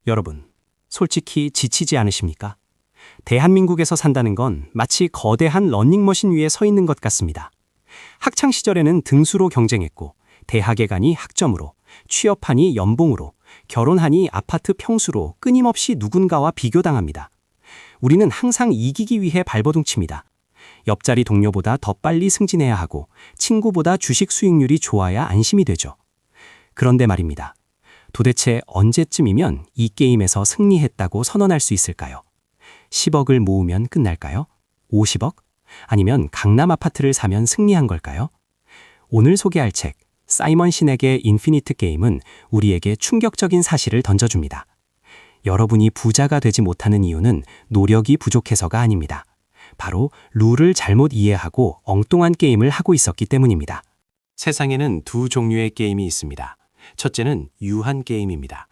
여러분, 솔직히 지치지 않으십니까? 대한민국에서 산다는 건 마치 거대한 러닝머신 위에 서 있는 것 같습니다. 학창 시절에는 등수로 경쟁했고, 대학에 가니 학점으로, 취업하니 연봉으로, 결혼하니 아파트 평수로 끊임없이 누군가와 비교당합니다. 우리는 항상 이기기 위해 발버둥칩니다. 옆자리 동료보다 더 빨리 승진해야 하고, 친구보다 주식 수익률이 좋아야 안심이 되죠. 그런데 말입니다. 도대체 언제쯤이면 이 게임에서 승리했다고 선언할 수 있을까요? 10억을 모으면 끝날까요? 50억? 아니면 강남 아파트를 사면 승리한 걸까요? 오늘 소개할 책, 사이먼 신에게 인피니트 게임은 우리에게 충격적인 사실을 던져줍니다. 여러분이 부자가 되지 못하는 이유는 노력이 부족해서가 아닙니다. 바로 룰을 잘못 이해하고 엉뚱한 게임을 하고 있었기 때문입니다. 세상에는 두 종류의 게임이 있습니다. 첫째는 유한 게임입니다.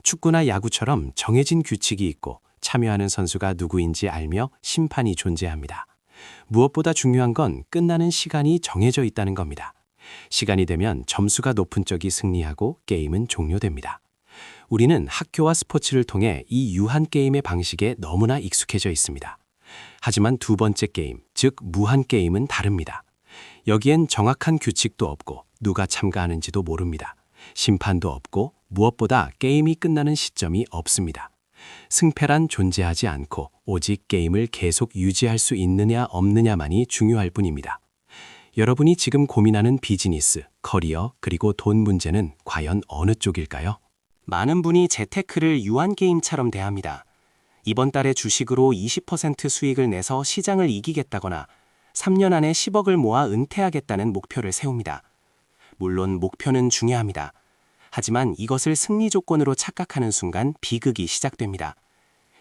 축구나 야구처럼 정해진 규칙이 있고 참여하는 선수가 누구인지 알며 심판이 존재합니다. 무엇보다 중요한 건 끝나는 시간이 정해져 있다는 겁니다. 시간이 되면 점수가 높은 쪽이 승리하고 게임은 종료됩니다. 우리는 학교와 스포츠를 통해 이 유한 게임의 방식에 너무나 익숙해져 있습니다. 하지만 두 번째 게임, 즉 무한 게임은 다릅니다. 여기엔 정확한 규칙도 없고 누가 참가하는지도 모릅니다. 심판도 없고 무엇보다 게임이 끝나는 시점이 없습니다. 승패란 존재하지 않고 오직 게임을 계속 유지할 수 있느냐 없느냐만이 중요할 뿐입니다. 여러분이 지금 고민하는 비즈니스, 커리어, 그리고 돈 문제는 과연 어느 쪽일까요? 많은 분이 재테크를 유한 게임처럼 대합니다. 이번 달에 주식으로 20% 수익을 내서 시장을 이기겠다거나 3년 안에 10억을 모아 은퇴하겠다는 목표를 세웁니다. 물론 목표는 중요합니다. 하지만 이것을 승리 조건으로 착각하는 순간 비극이 시작됩니다.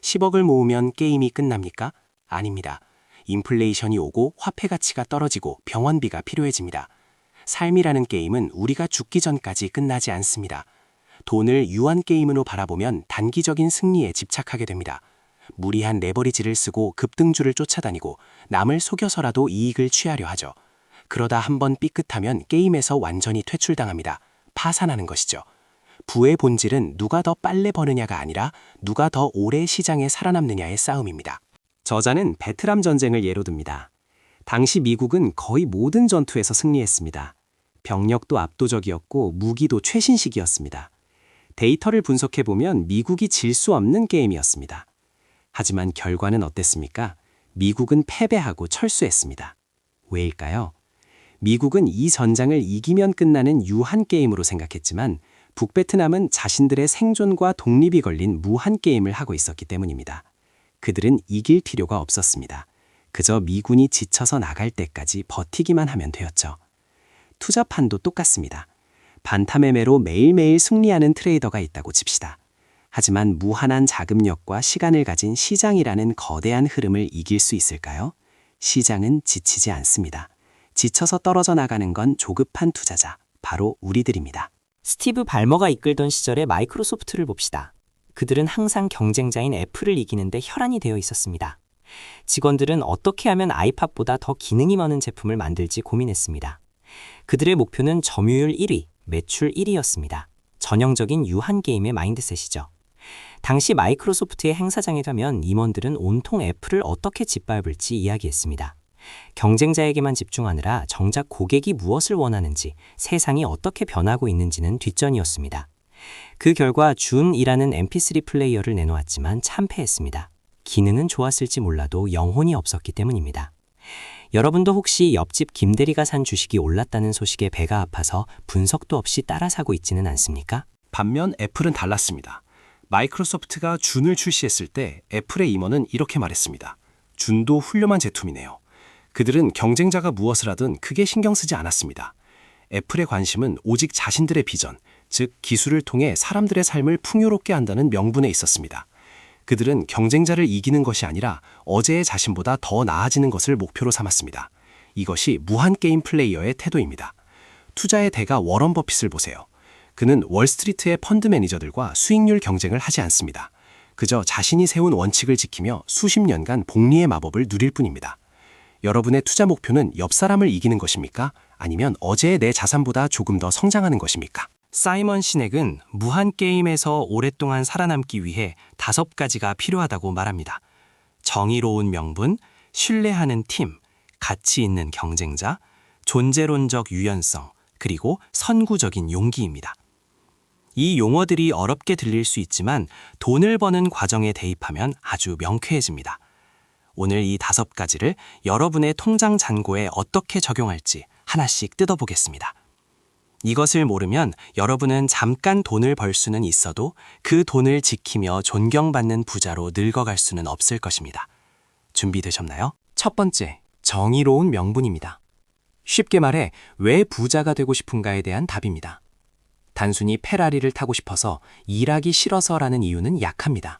10억을 모으면 게임이 끝납니까? 아닙니다. 인플레이션이 오고 화폐 가치가 떨어지고 병원비가 필요해집니다. 삶이라는 게임은 우리가 죽기 전까지 끝나지 않습니다. 돈을 유한 게임으로 바라보면 단기적인 승리에 집착하게 됩니다. 무리한 레버리지를 쓰고 급등주를 쫓아다니고 남을 속여서라도 이익을 취하려 하죠. 그러다 한번 삐끗하면 게임에서 완전히 퇴출당합니다. 파산하는 것이죠. 부의 본질은 누가 더 빨리 버느냐가 아니라 누가 더 오래 시장에 살아남느냐의 싸움입니다. 저자는 베트남 전쟁을 예로 듭니다. 당시 미국은 거의 모든 전투에서 승리했습니다. 병력도 압도적이었고 무기도 최신식이었습니다. 데이터를 분석해보면 미국이 질 수 없는 게임이었습니다. 하지만 결과는 어땠습니까? 미국은 패배하고 철수했습니다. 왜일까요? 미국은 이 전장을 이기면 끝나는 유한 게임으로 생각했지만 북베트남은 자신들의 생존과 독립이 걸린 무한 게임을 하고 있었기 때문입니다. 그들은 이길 필요가 없었습니다. 그저 미군이 지쳐서 나갈 때까지 버티기만 하면 되었죠. 투자판도 똑같습니다. 반타매매로 매일매일 승리하는 트레이더가 있다고 칩시다. 하지만 무한한 자금력과 시간을 가진 시장이라는 거대한 흐름을 이길 수 있을까요? 시장은 지치지 않습니다. 지쳐서 떨어져 나가는 건 조급한 투자자, 바로 우리들입니다. 스티브 발머가 이끌던 시절의 마이크로소프트를 봅시다. 그들은 항상 경쟁자인 애플을 이기는데 혈안이 되어 있었습니다. 직원들은 어떻게 하면 아이팟보다 더 기능이 많은 제품을 만들지 고민했습니다. 그들의 목표는 점유율 1위, 매출 1위였습니다. 전형적인 유한 게임의 마인드셋이죠. 당시 마이크로소프트의 행사장에 가면 임원들은 온통 애플을 어떻게 짓밟을지 이야기했습니다. 경쟁자에게만 집중하느라 정작 고객이 무엇을 원하는지, 세상이 어떻게 변하고 있는지는 뒷전이었습니다. 그 결과 준이라는 mp3 플레이어를 내놓았지만 참패했습니다. 기능은 좋았을지 몰라도 영혼이 없었기 때문입니다. 여러분도 혹시 옆집 김대리가 산 주식이 올랐다는 소식에 배가 아파서 분석도 없이 따라 사고 있지는 않습니까? 반면 애플은 달랐습니다. 마이크로소프트가 준을 출시했을 때 애플의 임원은 이렇게 말했습니다. 준도 훌륭한 제품이네요. 그들은 경쟁자가 무엇을 하든 크게 신경 쓰지 않았습니다. 애플의 관심은 오직 자신들의 비전, 즉 기술을 통해 사람들의 삶을 풍요롭게 한다는 명분에 있었습니다. 그들은 경쟁자를 이기는 것이 아니라 어제의 자신보다 더 나아지는 것을 목표로 삼았습니다. 이것이 무한 게임 플레이어의 태도입니다. 투자의 대가 워런 버핏을 보세요. 그는 월스트리트의 펀드 매니저들과 수익률 경쟁을 하지 않습니다. 그저 자신이 세운 원칙을 지키며 수십 년간 복리의 마법을 누릴 뿐입니다. 여러분의 투자 목표는 옆 사람을 이기는 것입니까? 아니면 어제의 내 자산보다 조금 더 성장하는 것입니까? 사이먼 시넥은 무한 게임에서 오랫동안 살아남기 위해 5가지가 필요하다고 말합니다. 정의로운 명분, 신뢰하는 팀, 가치 있는 경쟁자, 존재론적 유연성, 그리고 선구적인 용기입니다. 이 용어들이 어렵게 들릴 수 있지만 돈을 버는 과정에 대입하면 아주 명쾌해집니다. 오늘 이 5가지를 여러분의 통장 잔고에 어떻게 적용할지 하나씩 뜯어보겠습니다. 이것을 모르면 여러분은 잠깐 돈을 벌 수는 있어도 그 돈을 지키며 존경받는 부자로 늙어갈 수는 없을 것입니다. 준비되셨나요? 첫 번째, 정의로운 명분입니다. 쉽게 말해 왜 부자가 되고 싶은가에 대한 답입니다. 단순히 페라리를 타고 싶어서 일하기 싫어서라는 이유는 약합니다.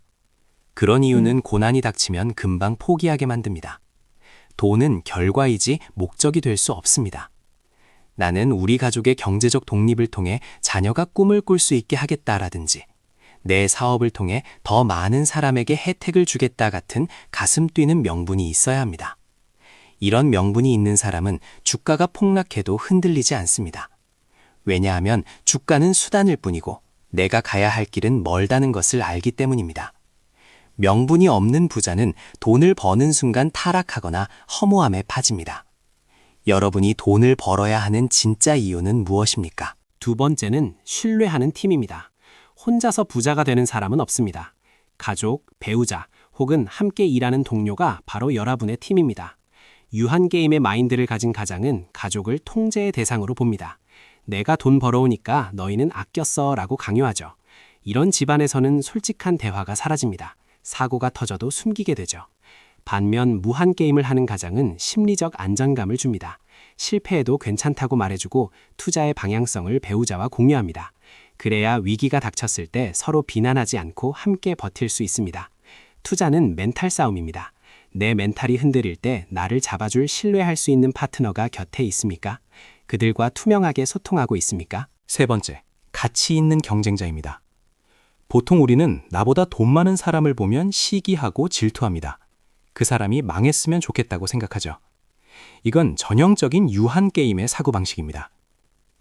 그런 이유는 고난이 닥치면 금방 포기하게 만듭니다. 돈은 결과이지 목적이 될 수 없습니다. 나는 우리 가족의 경제적 독립을 통해 자녀가 꿈을 꿀 수 있게 하겠다라든지 내 사업을 통해 더 많은 사람에게 혜택을 주겠다 같은 가슴 뛰는 명분이 있어야 합니다. 이런 명분이 있는 사람은 주가가 폭락해도 흔들리지 않습니다. 왜냐하면 주가는 수단일 뿐이고 내가 가야 할 길은 멀다는 것을 알기 때문입니다. 명분이 없는 부자는 돈을 버는 순간 타락하거나 허무함에 빠집니다. 여러분이 돈을 벌어야 하는 진짜 이유는 무엇입니까? 두 번째는 신뢰하는 팀입니다. 혼자서 부자가 되는 사람은 없습니다. 가족, 배우자 혹은 함께 일하는 동료가 바로 여러분의 팀입니다. 유한게임의 마인드를 가진 가장은 가족을 통제의 대상으로 봅니다. 내가 돈 벌어오니까 너희는 아껴 써 라고 강요하죠. 이런 집안에서는 솔직한 대화가 사라집니다. 사고가 터져도 숨기게 되죠. 반면 무한게임을 하는 가장은 심리적 안정감을 줍니다. 실패해도 괜찮다고 말해주고 투자의 방향성을 배우자와 공유합니다. 그래야 위기가 닥쳤을 때 서로 비난하지 않고 함께 버틸 수 있습니다. 투자는 멘탈 싸움입니다. 내 멘탈이 흔들릴 때 나를 잡아줄 신뢰할 수 있는 파트너가 곁에 있습니까? 그들과 투명하게 소통하고 있습니까? 세 번째, 가치 있는 경쟁자입니다. 보통 우리는 나보다 돈 많은 사람을 보면 시기하고 질투합니다. 그 사람이 망했으면 좋겠다고 생각하죠. 이건 전형적인 유한게임의 사고방식입니다.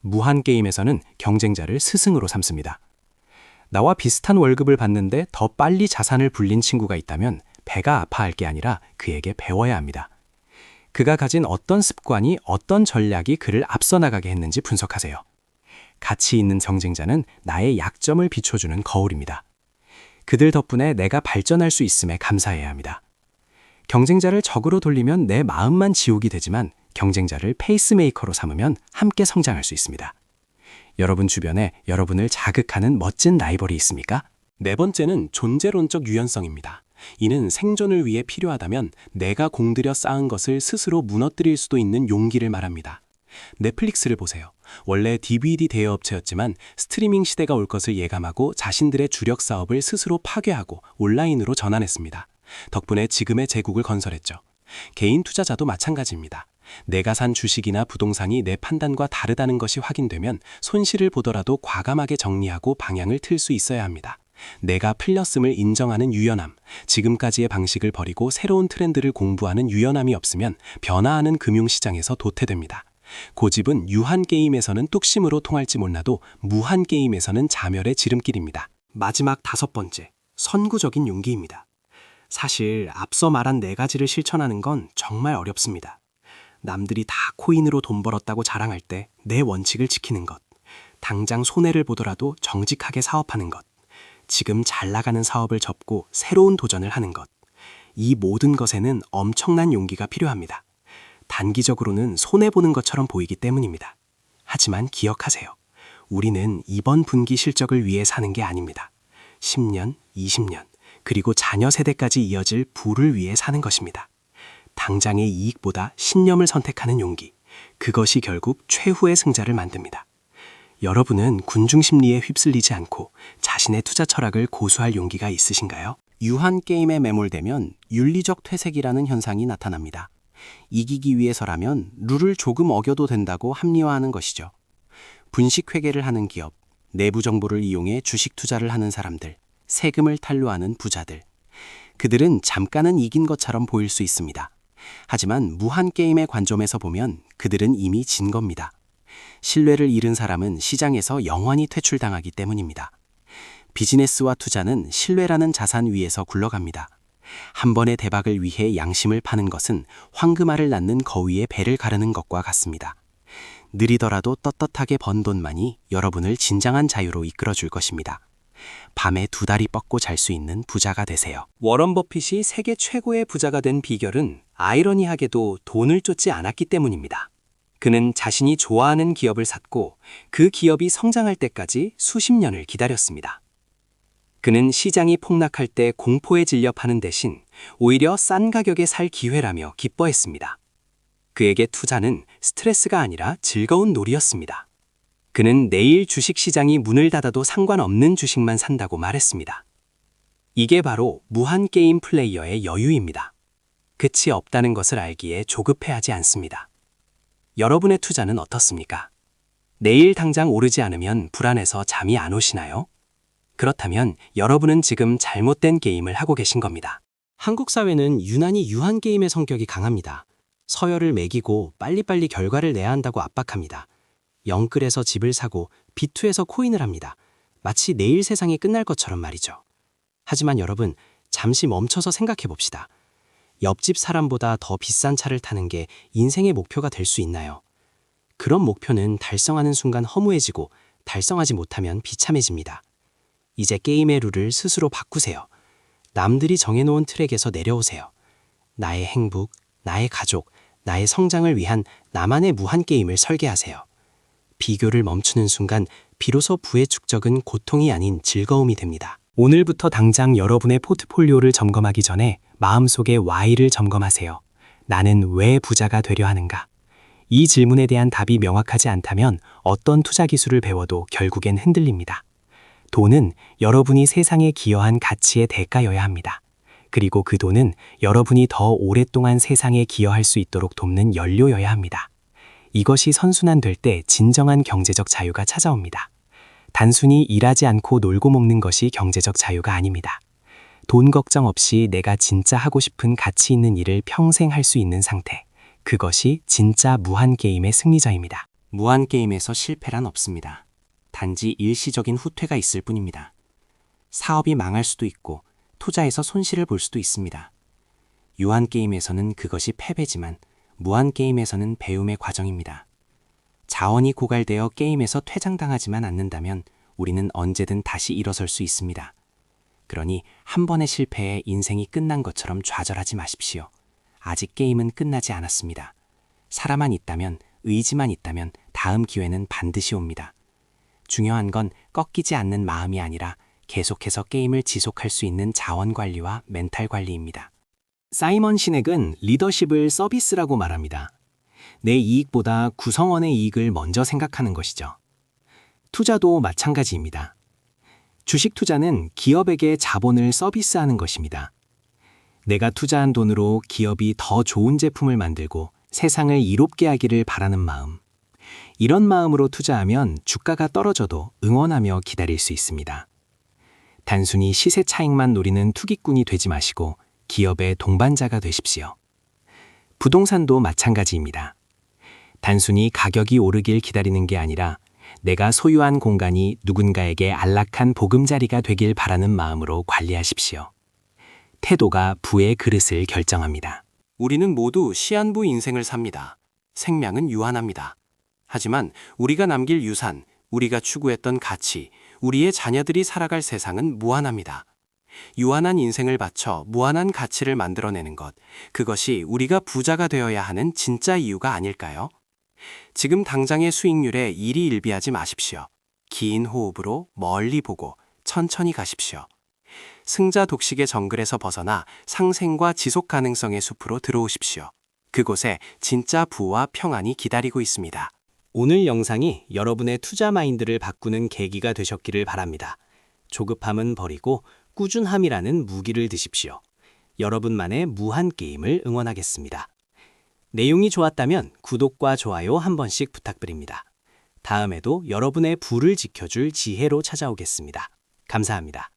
무한게임에서는 경쟁자를 스승으로 삼습니다. 나와 비슷한 월급을 받는데 더 빨리 자산을 불린 친구가 있다면 배가 아파할 게 아니라 그에게 배워야 합니다. 그가 가진 어떤 습관이 어떤 전략이 그를 앞서 나가게 했는지 분석하세요. 가치 있는 경쟁자는 나의 약점을 비춰주는 거울입니다. 그들 덕분에 내가 발전할 수 있음에 감사해야 합니다. 경쟁자를 적으로 돌리면 내 마음만 지옥이 되지만 경쟁자를 페이스메이커로 삼으면 함께 성장할 수 있습니다. 여러분 주변에 여러분을 자극하는 멋진 라이벌이 있습니까? 네 번째는 존재론적 유연성입니다. 이는 생존을 위해 필요하다면 내가 공들여 쌓은 것을 스스로 무너뜨릴 수도 있는 용기를 말합니다. 넷플릭스를 보세요. 원래 DVD 대여업체였지만 스트리밍 시대가 올 것을 예감하고 자신들의 주력 사업을 스스로 파괴하고 온라인으로 전환했습니다. 덕분에 지금의 제국을 건설했죠. 개인 투자자도 마찬가지입니다. 내가 산 주식이나 부동산이 내 판단과 다르다는 것이 확인되면 손실을 보더라도 과감하게 정리하고 방향을 틀 수 있어야 합니다. 내가 풀렸음을 인정하는 유연함, 지금까지의 방식을 버리고 새로운 트렌드를 공부하는 유연함이 없으면 변화하는 금융시장에서 도태됩니다. 고집은 유한게임에서는 뚝심으로 통할지 몰라도 무한게임에서는 자멸의 지름길입니다. 마지막 5번째, 선구적인 용기입니다. 사실 앞서 말한 4가지를 실천하는 건 정말 어렵습니다. 남들이 다 코인으로 돈 벌었다고 자랑할 때 내 원칙을 지키는 것, 당장 손해를 보더라도 정직하게 사업하는 것, 지금 잘 나가는 사업을 접고 새로운 도전을 하는 것, 이 모든 것에는 엄청난 용기가 필요합니다. 단기적으로는 손해보는 것처럼 보이기 때문입니다. 하지만 기억하세요. 우리는 이번 분기 실적을 위해 사는 게 아닙니다. 10년, 20년, 그리고 자녀 세대까지 이어질 부를 위해 사는 것입니다. 당장의 이익보다 신념을 선택하는 용기, 그것이 결국 최후의 승자를 만듭니다. 여러분은 군중심리에 휩쓸리지 않고 자신의 투자 철학을 고수할 용기가 있으신가요? 유한게임에 매몰되면 윤리적 퇴색이라는 현상이 나타납니다. 이기기 위해서라면 룰을 조금 어겨도 된다고 합리화하는 것이죠. 분식회계를 하는 기업, 내부 정보를 이용해 주식 투자를 하는 사람들, 세금을 탈루하는 부자들. 그들은 잠깐은 이긴 것처럼 보일 수 있습니다. 하지만 무한게임의 관점에서 보면 그들은 이미 진 겁니다. 신뢰를 잃은 사람은 시장에서 영원히 퇴출당하기 때문입니다. 비즈니스와 투자는 신뢰라는 자산 위에서 굴러갑니다. 한 번의 대박을 위해 양심을 파는 것은 황금알을 낳는 거위의 배를 가르는 것과 같습니다. 느리더라도 떳떳하게 번 돈만이 여러분을 진정한 자유로 이끌어줄 것입니다. 밤에 두 다리 뻗고 잘 수 있는 부자가 되세요. 워런 버핏이 세계 최고의 부자가 된 비결은 아이러니하게도 돈을 쫓지 않았기 때문입니다. 그는 자신이 좋아하는 기업을 샀고 그 기업이 성장할 때까지 수십 년을 기다렸습니다. 그는 시장이 폭락할 때 공포에 질려 파는 대신 오히려 싼 가격에 살 기회라며 기뻐했습니다. 그에게 투자는 스트레스가 아니라 즐거운 놀이였습니다. 그는 내일 주식시장이 문을 닫아도 상관없는 주식만 산다고 말했습니다. 이게 바로 무한게임 플레이어의 여유입니다. 끝이 없다는 것을 알기에 조급해하지 않습니다. 여러분의 투자는 어떻습니까? 내일 당장 오르지 않으면 불안해서 잠이 안 오시나요? 그렇다면 여러분은 지금 잘못된 게임을 하고 계신 겁니다. 한국 사회는 유난히 유한게임의 성격이 강합니다. 서열을 매기고 빨리빨리 결과를 내야 한다고 압박합니다. 영끌에서 집을 사고 비투에서 코인을 합니다. 마치 내일 세상이 끝날 것처럼 말이죠. 하지만 여러분, 잠시 멈춰서 생각해 봅시다. 옆집 사람보다 더 비싼 차를 타는 게 인생의 목표가 될 수 있나요? 그런 목표는 달성하는 순간 허무해지고 달성하지 못하면 비참해집니다. 이제 게임의 룰을 스스로 바꾸세요. 남들이 정해놓은 트랙에서 내려오세요. 나의 행복, 나의 가족, 나의 성장을 위한 나만의 무한게임을 설계하세요. 비교를 멈추는 순간 비로소 부의 축적은 고통이 아닌 즐거움이 됩니다. 오늘부터 당장 여러분의 포트폴리오를 점검하기 전에 마음속의 Why를 점검하세요. 나는 왜 부자가 되려 하는가? 이 질문에 대한 답이 명확하지 않다면 어떤 투자 기술을 배워도 결국엔 흔들립니다. 돈은 여러분이 세상에 기여한 가치의 대가여야 합니다. 그리고 그 돈은 여러분이 더 오랫동안 세상에 기여할 수 있도록 돕는 연료여야 합니다. 이것이 선순환될 때 진정한 경제적 자유가 찾아옵니다. 단순히 일하지 않고 놀고 먹는 것이 경제적 자유가 아닙니다. 돈 걱정 없이 내가 진짜 하고 싶은 가치 있는 일을 평생 할 수 있는 상태. 그것이 진짜 무한게임의 승리자입니다. 무한게임에서 실패란 없습니다. 단지 일시적인 후퇴가 있을 뿐입니다. 사업이 망할 수도 있고 투자에서 손실을 볼 수도 있습니다. 유한게임에서는 그것이 패배지만 무한게임에서는 배움의 과정입니다. 자원이 고갈되어 게임에서 퇴장당하지만 않는다면 우리는 언제든 다시 일어설 수 있습니다. 그러니 한 번의 실패에 인생이 끝난 것처럼 좌절하지 마십시오. 아직 게임은 끝나지 않았습니다. 사람만 있다면, 의지만 있다면 다음 기회는 반드시 옵니다. 중요한 건 꺾이지 않는 마음이 아니라 계속해서 게임을 지속할 수 있는 자원 관리와 멘탈 관리입니다. 사이먼 시넥은 리더십을 서비스라고 말합니다. 내 이익보다 구성원의 이익을 먼저 생각하는 것이죠. 투자도 마찬가지입니다. 주식 투자는 기업에게 자본을 서비스하는 것입니다. 내가 투자한 돈으로 기업이 더 좋은 제품을 만들고 세상을 이롭게 하기를 바라는 마음. 이런 마음으로 투자하면 주가가 떨어져도 응원하며 기다릴 수 있습니다. 단순히 시세 차익만 노리는 투기꾼이 되지 마시고 기업의 동반자가 되십시오. 부동산도 마찬가지입니다. 단순히 가격이 오르길 기다리는 게 아니라 내가 소유한 공간이 누군가에게 안락한 보금자리가 되길 바라는 마음으로 관리하십시오. 태도가 부의 그릇을 결정합니다. 우리는 모두 시한부 인생을 삽니다. 생명은 유한합니다. 하지만 우리가 남길 유산, 우리가 추구했던 가치, 우리의 자녀들이 살아갈 세상은 무한합니다. 유한한 인생을 바쳐 무한한 가치를 만들어내는 것, 그것이 우리가 부자가 되어야 하는 진짜 이유가 아닐까요? 지금 당장의 수익률에 일희일비하지 마십시오. 긴 호흡으로 멀리 보고 천천히 가십시오. 승자 독식의 정글에서 벗어나 상생과 지속 가능성의 숲으로 들어오십시오. 그곳에 진짜 부와 평안이 기다리고 있습니다. 오늘 영상이 여러분의 투자 마인드를 바꾸는 계기가 되셨기를 바랍니다. 조급함은 버리고 꾸준함이라는 무기를 드십시오. 여러분만의 무한 게임을 응원하겠습니다. 내용이 좋았다면 구독과 좋아요 한 번씩 부탁드립니다. 다음에도 여러분의 부를 지켜줄 지혜로 찾아오겠습니다. 감사합니다.